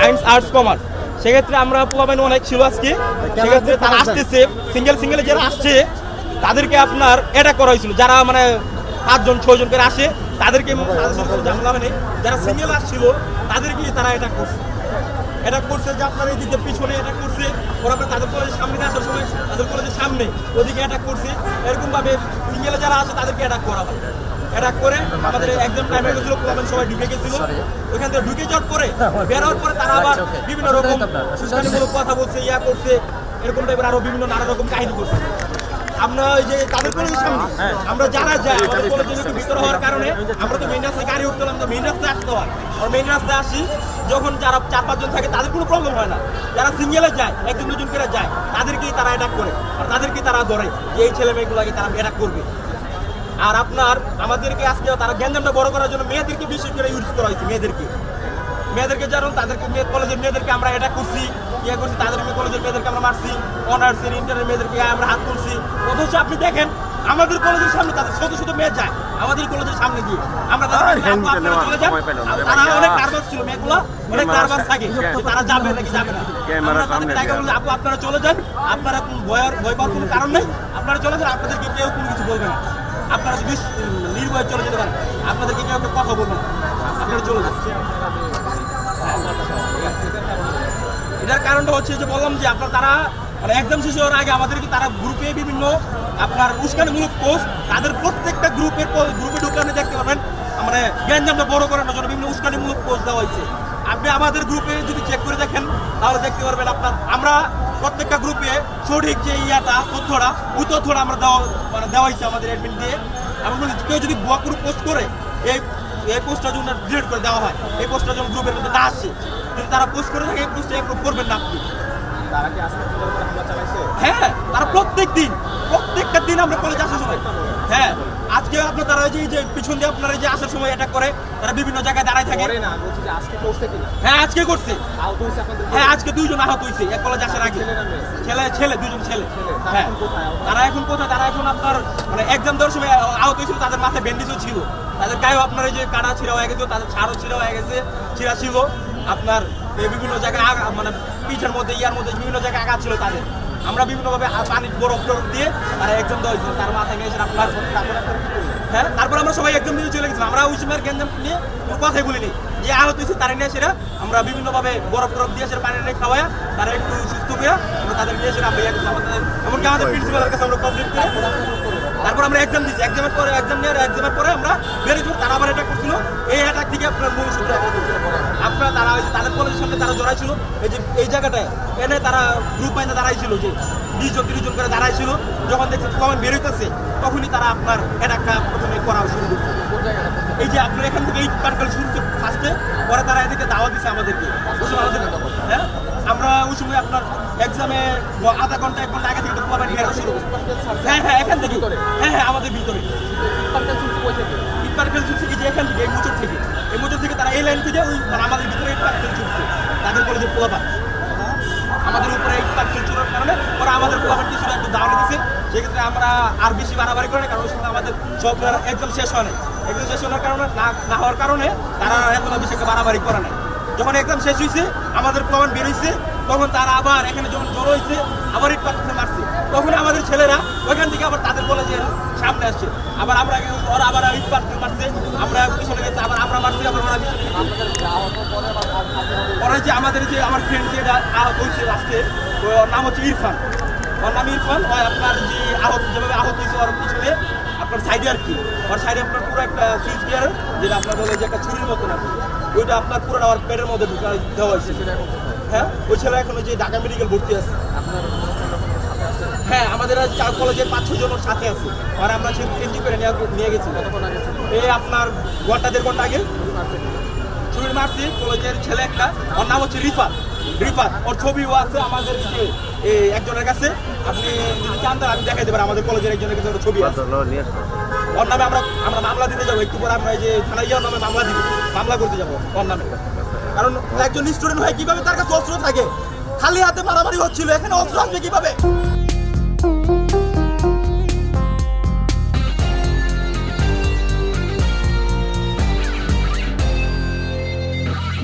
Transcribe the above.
Science arts commerce. সেক্ষেত্রে আমরা পোলাপাইন অনেক ছিল আজকে, সেক্ষেত্রে তারা আসতেছে সিঙ্গেলে যারা আসছে তাদেরকে আপনার অ্যাটাক করা হয়েছিল। যারা মানে 5 জন 6 জন করে আসে তাদেরকে তাদের সাথে কোনো ঝামেলা হয়নি। যারা সিঙ্গেল আসছিল তাদেরকে তারা অ্যাটাক করছে যে আপনার এই দিকে পিছনে অ্যাটাক করছে, ওরা তাদের কলেজের সামনে আসার সময় তাদের কলেজের সামনে ওদিকে অ্যাটাক করছে। এরকমভাবে সিঙ্গেলে যারা আসে তাদেরকে অ্যাটাক করা হয়। অ্যাটাক করে আমাদের এক্সাম টাইম হয়ে গেছিলো, পোলাপাইন সবাই ঢুকে গেছিল। ওইখান থেকে ঢুকে যাওয়ার পরে বের হওয়ার পরে তারা আবার বিভিন্ন রকম উস্কানিমূলক কথা বলছে, করছে, এরকম টাইপের আরো বিভিন্ন নানা রকম কাহিনী করছে। আমরা ওই যে তাদের কলেজের সামনে আমরা যারা যাই আমাদের কলেজের একটু ভিতরে হওয়ার কারণে আমরা তো মেইন রাস্তায় গাড়ি উঠতে তো মেইন রাস্তায় আসতে হয়। আর মেইন রাস্তায় আসি যখন যারা 4-5 জন থাকে তাদের কোনো প্রবলেম হয় না। যারা সিঙ্গেলে যায় 1-2 জন করে যায় তাদেরকেই তারা অ্যাটাক করে আর তাদেরকেই তারা ধরে যে এই ছেলে মেয়েগুলোকে তারা অ্যাটাক করবে। আর আপনার আমাদেরকে আজকে তারা গ্যাঞ্জামটা বড় করার জন্য মেয়েদেরকে বেশি করে ইউজ করা হয়েছে। মেয়েদেরকে জানো তাদেরকে কলেজের মেয়েদেরকে আমরা অ্যাটাক করছি, করছি তাদের কলেজের মেয়েদেরকে আমরা মারছি, অনার্সের ইন্টারের মেয়েদেরকে আমরা হাত করছি। অথচ আপনি দেখেন আমাদের কলেজের সামনে তাদের শত মেয়ে যায় আমাদের কলেজের সামনে গিয়ে আমরা তারা অনেক নার্ভাস ছিল, মেয়েগুলো অনেক নার্ভাস থাকে তারা যাবে নাকি যাবে না। আমরা তাদেরকে টাকা বলছি আপু আপনারা চলে যান, আপনারা ভয় পাওয়ার কোনো কারণ নেই, আপনারা চলে যান, আপনাদেরকে কেউ কোনো কিছু বলবে না, আপনারা নির্ভয়ে চলে যেতে পারেন, আপনাদেরকে কেউ কথা বলবে না, আপনারা চলে যান। এটার কারণটা হচ্ছে যে বললাম যে আপনার তারা মানে এক্সাম শেষ হওয়ার আগে আমাদেরকে তারা গ্রুপে বিভিন্ন আপনার উস্কানিমূলক পোস্ট তাদের প্রত্যেকটা গ্রুপে ঢুকানো দেখতে পাবেন মানে গ্যাঞ্জামটা বড় করানোর জন্য বিভিন্ন উস্কানিমূলক পোস্ট দেওয়া হয়েছে। আপনি আমাদের গ্রুপে যদি চেক করে দেখেন তাহলে দেখতে পারবেন আপনার আমরা প্রত্যেকটা গ্রুপে সঠিক যে তথ্যটা ওই তথ্যটা আমরা দেওয়া হয়েছে আমাদের অ্যাডমিন দিয়ে। এবং কেউ যদি ভুয়া কোনো পোস্ট করে এই পোস্টটা জন্য ডিলিট করে দেওয়া হয়, এই পোস্টটা যখন গ্রুপের মধ্যে না আসে যদি তারা পোস্ট করে থাকে এই পোস্টে অ্যাপ্রুভ করবেন না আপনি। হ্যাঁ তারা প্রত্যেকটা দিন আমরা কলেজে আসার সময় আজকে আপনার তারা যে পিছন দিয়ে আপনারা যে আসার সময় অ্যাটাক করে তারা বিভিন্ন জায়গায় দাঁড়ায় থাকে। হ্যাঁ আজকে করছে, হ্যাঁ আজকে 2 জন আহত হয়েছে এক কলেজে আসার আগে, ছেলে 2 জন ছেলে। হ্যাঁ তারা এখন কোথায়, তারা এখন আপনার মানে এক্সাম দেওয়ার সময় আহত হয়েছিল, তাদের মাথায় ব্যান্ডেজও ছিল, তাদের গায়েও আপনার এই যে কাটা ছিঁড়া হয়ে গেছে, তাদের ছাড়ও ছিঁড়া হয়ে গেছে, ছিঁড়া ছিল আপনার বিভিন্ন জায়গায় মানে পিঠের মধ্যে মধ্যে বিভিন্ন জায়গায় আঘাত ছিল তাদের। আমরা বিভিন্নভাবে পানির বরফ দিয়ে তারা এক্সাম দেওয়া হয়েছিল, তার মাথায় গিয়েছে আপনার। হ্যাঁ তারপর আমরা সবাই এক্সাম দিয়ে চলে গেছিলাম, আমরা ওই সময়ের গ্যাঞ্জাম নিয়ে কথাই বলিনি যে আহত হয়েছে তারা নিয়ে সেরা আমরা বিভিন্নভাবে বরফ দিয়ে সেটা পানি নিয়ে খাওয়ায় তারা একটু সুস্থ হয়ে আমরা তাদের নিয়ে সেটা আমরা এমনকি আমাদের প্রিন্সিপালের কাছে আমরা কমপ্লিট করে তারপর আমরা এক্সাম দিচ্ছি। এক্সামের পরে আমরা বেরিয়েছি, তারা আবার অ্যাটাক করছিল। এই অ্যাটাক থেকে আপনার মূল সূত্র আপনারা তারা তাদের কলেজের সামনে তারা জড়াইছিল এই জায়গাটায় এনে তারা গ্রুপ বাইনে দাঁড়াইছিল যে 20 জন করে দাঁড়াইছিল। যখন দেখছে কমেন্ট বের হইতেছে তখনই তারা আপনার অ্যাটাকটা প্রথমে করা শুরু করছে। এই যে আপনার এখান থেকে 8 পার্ট শুরু ফার্স্টে, পরে তারা এদিকে দাওয়া দিচ্ছে আমাদেরকে। হ্যাঁ আমরা ওই সময় আপনার এক্সামে আধা ঘন্টা 1 ঘন্টা আগে থেকে তো কমেন্ট বের শুরু। হ্যাঁ এখান থেকে হ্যাঁ আমাদের ভিতরে ইটপার্কেল ছুটছে যে এখান থেকে এই মোচর থেকে তারা এই লাইন থেকে ওই আমাদের ভিতরে ইটপার্কেল ছুটছে তাদের কলেজের পোলাপান আমাদের উপরে ইটপার্কেল ছুটার কারণে ওরা আমাদের পোলাপান কিছুটা একটু দাওয়া দিচ্ছে। সেক্ষেত্রে আমরা আর বেশি বাড়াবাড়ি করে না, কারণ ওই সময় আমাদের সব এক্সাম শেষ হয় নাই। এক্সাম শেষ হওয়ার কারণে না হওয়ার কারণে তারা এতটা বেশি বাড়াবাড়ি করে নাই। যখন এক্সাম শেষ হয়েছে আমাদের প্রমাণ বের হয়েছে তখন তারা আবার এখানে যখন জড়ো হয়েছে আবার ইট পাথর মারছে, তখন আমাদের ছেলেরা ওইখান থেকে আবার তাদের কলেজের সামনে আসছে, আবার আমরা ওরা আবার ইট পাথর মারছে, আমরা পিছনে গেছে, আবার আমরা মারছি, আবার ওরা পিছনে ওরা যে আমাদের যে আমার ফ্রেন্ড যে আহত হয়েছে আজকে ওর নাম হচ্ছে ইরফান, ওর নাম ইরফান। ওই আপনার যে যেভাবে আহত হয়েছে ওর পিছনে আপনার সাইডে আর কি ওর সাইডে আপনার পুরো একটা সুইচ গিয়ার যেটা আপনার বলে যে একটা ছুরির মতো না ওইটা আপনার পুরো আমার পেটের মধ্যে ঢুকা দেওয়া হয়েছে। হ্যাঁ ওই ছেলে এখন যে ঢাকা মেডিকেল ভর্তি আছে। হ্যাঁ আমাদের কলেজের 5-6 জনের সাথে আছে, আর আমরা চেঞ্জ করে নিয়ে গেছি এই আপনার ঘন্টা 1.5 ঘন্টা আগে ছুরি মারছি। কলেজের ছেলে একটা, ওর নাম হচ্ছে রিফাত, ওর ছবিও আছে আমাদের একজনের কাছে, আপনি যদি চান তাহলে আমি দেখাই দেবেন আমাদের কলেজের একজনের কাছে ওর ছবি আছে। ওর নামে আমরা মামলা দিতে যাবো, একটু পরে আমরা এই যে থানায় গিয়ে ওর নামে মামলা করতে যাবো ওর নামে। কারণ একজন স্টুডেন্ট হয় কিভাবে তার কাছে অস্ত্র থাকে, খালি হাতে মারামারি হচ্ছিল, এখানে অস্ত্র আসবে কিভাবে?